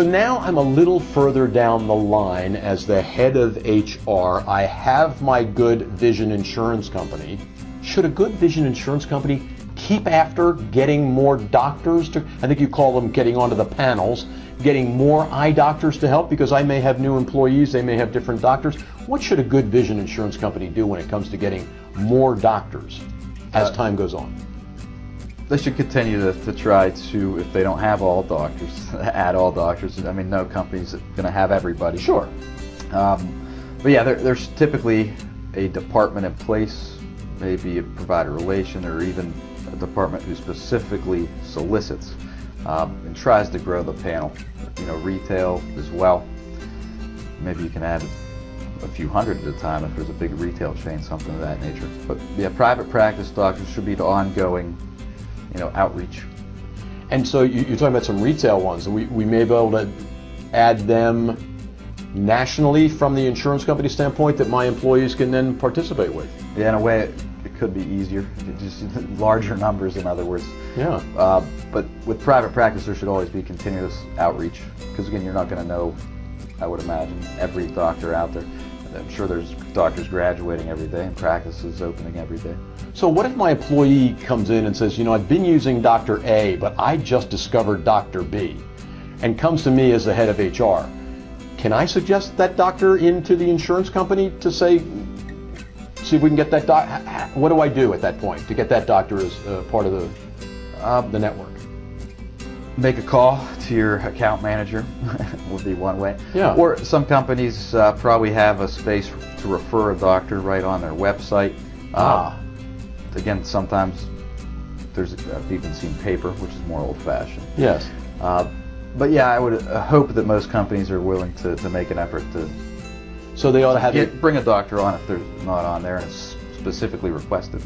So now I'm a little further down the line as the head of HR. I have my good vision insurance company. Should a good vision insurance company keep after getting more doctors to, I think you call them getting onto the panels, getting more eye doctors to help, because I may have new employees, they may have different doctors. What should a good vision insurance company do when it comes to getting more doctors as time goes on? They should continue to try to, if they don't have all doctors, add all doctors. I mean, no company's going to have everybody. Sure. But yeah, there's typically a department in place, maybe a provider relation, or even a department who specifically solicits and tries to grow the panel. You know, retail as well. Maybe you can add a few hundred at a time if there's a big retail chain, something of that nature. But yeah, private practice doctors should be the ongoing, outreach. And so you're talking about some retail ones. We may be able to add them nationally from the insurance company standpoint that my employees can then participate with. Yeah, in a way it could be easier, just larger numbers, in other words. Yeah. But with private practice there should always be continuous outreach, because again, you're not going to know, I would imagine, every doctor out there. I'm sure there's doctors graduating every day and practices opening every day. So what if my employee comes in and says, I've been using Dr. A, but I just discovered Dr. B, and comes to me as the head of HR. Can I suggest that doctor into the insurance company to say, see if we can get that doc? What do I do at that point to get that doctor as part of the network? Make a call to your account manager would be one way. Yeah. Or some companies probably have a space to refer a doctor right on their website. Again, sometimes I've even seen paper, which is more old-fashioned. Yes. But yeah, I would hope that most companies are willing to make an effort to. So they ought to have bring a doctor on if they're not on there and it's specifically requested.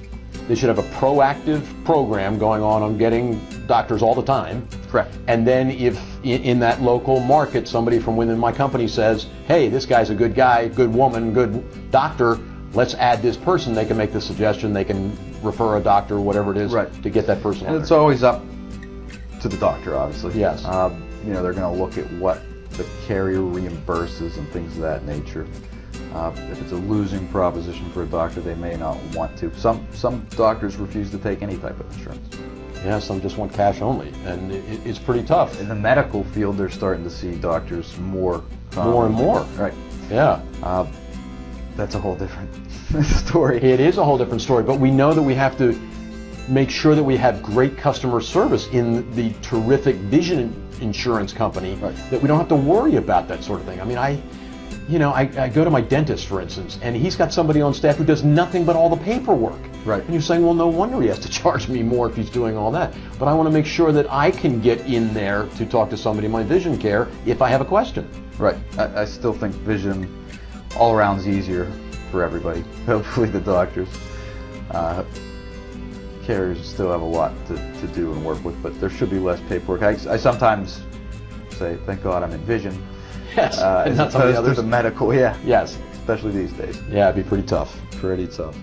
They should have a proactive program going on getting doctors all the time. Correct. And then if in that local market somebody from within my company says, hey, this guy's a good guy, good woman, good doctor, let's add this person, they can make the suggestion, they can refer a doctor, whatever it is, to get that person on. And it's always up to the doctor, obviously. Yes. They're going to look at what the carrier reimburses and things of that nature. If it's a losing proposition for a doctor, they may not want to. Some doctors refuse to take any type of insurance. Yeah, some just want cash only, and it's pretty tough. In the medical field, they're starting to see doctors more and more. Right. Yeah. That's a whole different story. It is a whole different story, but we know that we have to make sure that we have great customer service in the terrific vision insurance company, that we don't have to worry about that sort of thing. I mean, I go to my dentist, for instance, and he's got somebody on staff who does nothing but all the paperwork. Right. And you're saying, well, no wonder he has to charge me more if he's doing all that. But I want to make sure that I can get in there to talk to somebody in my vision care if I have a question. Right. I still think vision all around is easier for everybody. Hopefully the doctors. Carriers still have a lot to do and work with, but there should be less paperwork. I sometimes say, thank God I'm in vision. Yes, as opposed to the medical, yeah. Yes. Especially these days. Yeah, it'd be pretty tough. Pretty tough.